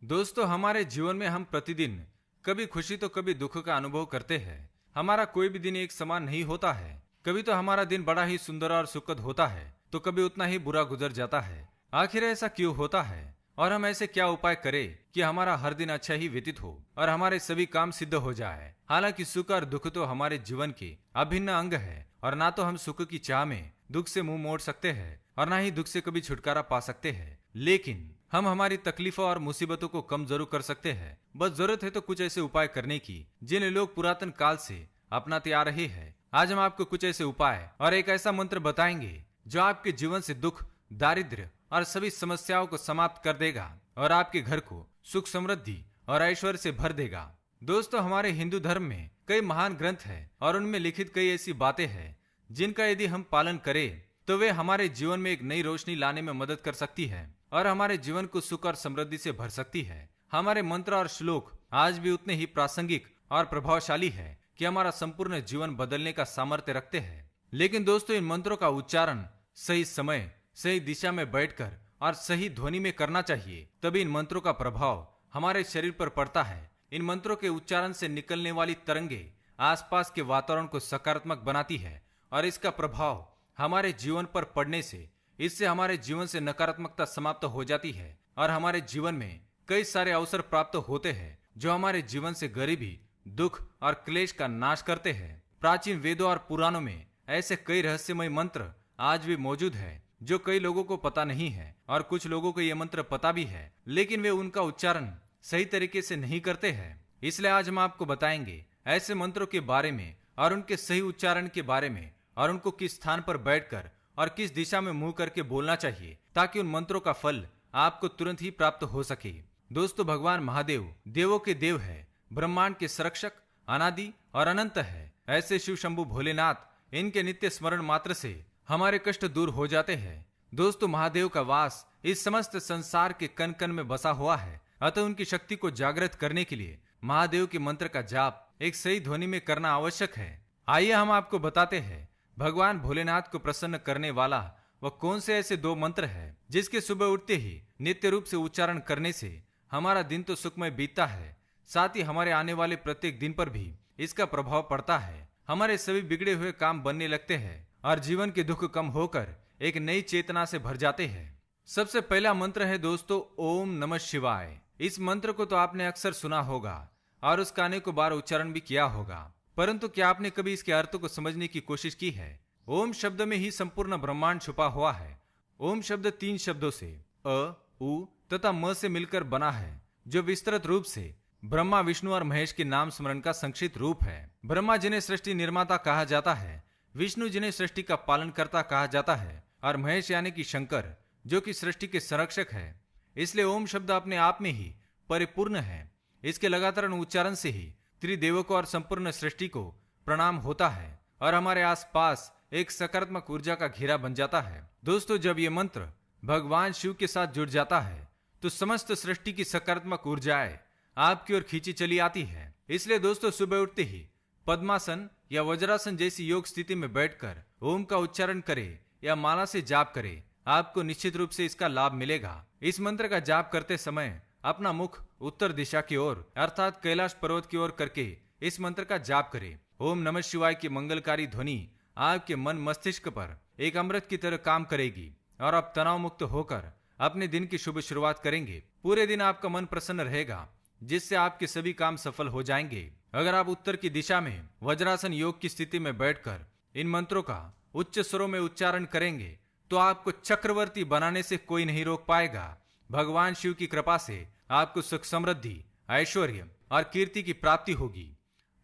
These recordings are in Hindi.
दोस्तों, हमारे जीवन में हम प्रतिदिन कभी खुशी तो कभी दुख का अनुभव करते हैं। हमारा कोई भी दिन एक समान नहीं होता है। कभी तो हमारा दिन बड़ा ही सुंदर और सुखद होता है, तो कभी उतना ही बुरा गुजर जाता है। आखिर ऐसा क्यों होता है और हम ऐसे क्या उपाय करें कि हमारा हर दिन अच्छा ही व्यतीत हो और हमारे सभी काम सिद्ध हो जाए। हालांकि सुख और दुख तो हमारे जीवन के अभिन्न अंग है और ना तो हम सुख की चाह में दुख से मुंह मोड़ सकते हैं और ना ही दुख से कभी छुटकारा पा सकते हैं। लेकिन हम हमारी तकलीफों और मुसीबतों को कम जरूर कर सकते हैं। बस जरूरत है तो कुछ ऐसे उपाय करने की जिन्हें लोग पुरातन काल से अपनाते आ रहे हैं। आज हम आपको कुछ ऐसे उपाय और एक ऐसा मंत्र बताएंगे जो आपके जीवन से दुख, दारिद्र्य और सभी समस्याओं को समाप्त कर देगा और आपके घर को सुख, समृद्धि और ऐश्वर्य से भर देगा। दोस्तों, हमारे हिंदू धर्म में कई महान ग्रंथ हैं और उनमें लिखित कई ऐसी बातें हैं जिनका यदि हम पालन करें तो वे हमारे जीवन में एक नई रोशनी लाने में मदद कर सकती है और हमारे जीवन को सुख और समृद्धि से भर सकती है। हमारे मंत्र और श्लोक आज भी उतने ही प्रासंगिक और प्रभावशाली है कि हमारा संपूर्ण जीवन बदलने का सामर्थ्य रखते हैं। लेकिन दोस्तों, इन मंत्रों का उच्चारण सही समय, सही दिशा में बैठकर और सही ध्वनि में करना चाहिए, तभी इन मंत्रों का प्रभाव हमारे शरीर पर पड़ता है। इन मंत्रों के उच्चारण से निकलने वाली तरंगे आसपास के वातावरण को सकारात्मक बनाती है और इसका प्रभाव हमारे जीवन पर पड़ने से इससे हमारे जीवन से नकारात्मकता समाप्त हो जाती है और हमारे जीवन में कई सारे अवसर प्राप्त होते हैं जो हमारे जीवन से गरीबी, दुख और क्लेश का नाश करते हैं। प्राचीन वेदों और पुराणों में ऐसे कई रहस्यमय मंत्र आज भी मौजूद है जो कई लोगों को पता नहीं है और कुछ लोगों को ये मंत्र पता भी है लेकिन वे उनका उच्चारण सही तरीके से नहीं करते हैं। इसलिए आज हम आपको बताएंगे ऐसे मंत्रों के बारे में और उनके सही उच्चारण के बारे में और उनको किस स्थान पर बैठकर और किस दिशा में मुंह करके बोलना चाहिए ताकि उन मंत्रों का फल आपको तुरंत ही प्राप्त हो सके। दोस्तों, भगवान महादेव देवों के देव है, ब्रह्मांड के संरक्षक, अनादि और अनंत है। ऐसे शिव शंभु भोलेनाथ, इनके नित्य स्मरण मात्र से हमारे कष्ट दूर हो जाते हैं। दोस्तों, महादेव का वास इस समस्त संसार के कण कण में बसा हुआ है, अतः उनकी शक्ति को जागृत करने के लिए महादेव के मंत्र का जाप एक सही ध्वनि में करना आवश्यक है। आइए हम आपको बताते हैं भगवान भोलेनाथ को प्रसन्न करने वाला वह कौन से ऐसे दो मंत्र है जिसके सुबह उठते ही नित्य रूप से उच्चारण करने से हमारा दिन तो सुखमय बीतता है, साथ ही हमारे आने वाले प्रत्येक दिन पर भी इसका प्रभाव पड़ता है। हमारे सभी बिगड़े हुए काम बनने लगते हैं और जीवन के दुख कम होकर एक नई चेतना से भर जाते हैं। सबसे पहला मंत्र है दोस्तों, ओम नमः शिवाय। इस मंत्र को तो आपने अक्सर सुना होगा और उसका अनेकों बार उच्चारण भी किया होगा, परंतु क्या आपने कभी इसके अर्थ को समझने की कोशिश की है? ओम शब्द में ही संपूर्ण ब्रह्मांड छुपा हुआ है। ओम शब्द 3 शब्दों से अ, उ तथा म से मिलकर बना है जो विस्तृत रूप से ब्रह्मा, विष्णु और महेश के नाम स्मरण का संक्षिप्त रूप है। ब्रह्मा जिन्हें सृष्टि निर्माता कहा जाता है, विष्णु जिन्हें सृष्टि का पालनकर्ता कहा जाता है और महेश यानी कि शंकर जो कि सृष्टि के संरक्षक है। इसलिए ओम शब्द अपने आप में ही परिपूर्ण है। इसके लगातार उच्चारण से ही त्रिदेवों को और संपूर्ण सृष्टि को प्रणाम होता है और हमारे आसपास एक सकारात्मक ऊर्जा का घेरा बन जाता है। दोस्तों, जब ये मंत्र भगवान शिव के साथ जुड़ जाता है तो समस्त सृष्टि की सकारात्मक ऊर्जाएं आपकी ओर खींची चली आती है। इसलिए दोस्तों, सुबह उठते ही पद्मासन या वज्रासन जैसी योग स्थिति में बैठकर ओम का उच्चारण करें या माला से जाप करें, आपको निश्चित रूप से इसका लाभ मिलेगा। इस मंत्र का जाप करते समय अपना मुख उत्तर दिशा की ओर अर्थात कैलाश पर्वत की ओर करके इस मंत्र का जाप करें। ओम नमः शिवाय की मंगलकारी ध्वनि आपके मन मस्तिष्क पर एक अमृत की तरह काम करेगी और आप तनाव मुक्त होकर अपने दिन की शुभ शुरुआत करेंगे। पूरे दिन आपका मन प्रसन्न रहेगा जिससे आपके सभी काम सफल हो जाएंगे। अगर आप उत्तर की दिशा में वज्रासन योग की स्थिति में बैठकर इन मंत्रों का उच्च स्वरों में उच्चारण करेंगे तो आपको चक्रवर्ती बनाने से कोई नहीं रोक पाएगा। भगवान शिव की कृपा से आपको सुख, समृद्धि, ऐश्वर्य और कीर्ति की प्राप्ति होगी।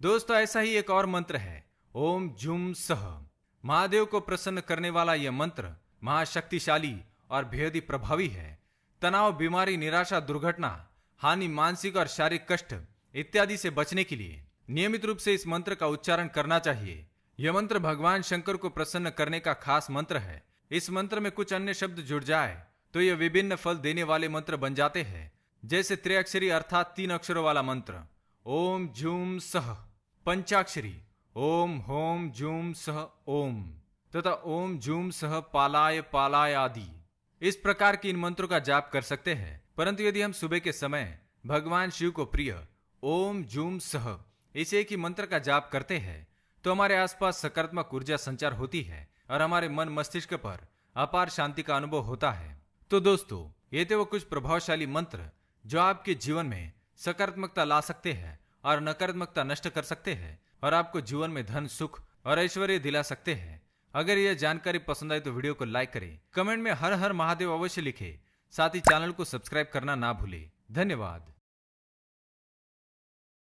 दोस्तों, ऐसा ही एक और मंत्र है, ओम झुम सह। महादेव को प्रसन्न करने वाला यह मंत्र महाशक्तिशाली और बेहद ही प्रभावी है। तनाव, बीमारी, निराशा, दुर्घटना, हानि, मानसिक और शारीरिक कष्ट इत्यादि से बचने के लिए नियमित रूप से इस मंत्र का उच्चारण करना चाहिए। यह मंत्र भगवान शंकर को प्रसन्न करने का खास मंत्र है। इस मंत्र में कुछ अन्य शब्द जुड़ जाए तो यह विभिन्न फल देने वाले मंत्र बन जाते हैं, जैसे त्रिअक्षरी अर्थात 3 अक्षरों वाला मंत्र ओम झूम सह, पंचाक्षरी ओम होम झूम सह ओम तथा ओम झूम सह पालाय पालाय आदि। इस प्रकार के इन मंत्रों का जाप कर सकते हैं, परंतु यदि हम सुबह के समय भगवान शिव को प्रिय ओम जूम सह इस एक ही मंत्र का जाप करते हैं तो हमारे आसपास सकारात्मक ऊर्जा संचार होती है और हमारे मन मस्तिष्क पर अपार शांति का अनुभव होता है। तो दोस्तों, ये थे वो कुछ प्रभावशाली मंत्र जो आपके जीवन में सकारात्मकता ला सकते हैं और नकारात्मकता नष्ट कर सकते हैं और आपको जीवन में धन, सुख और ऐश्वर्य दिला सकते हैं। अगर यह जानकारी पसंद आई तो वीडियो को लाइक करें, कमेंट में हर हर महादेव अवश्य लिखें, साथ ही चैनल को सब्सक्राइब करना ना भूलें। धन्यवाद।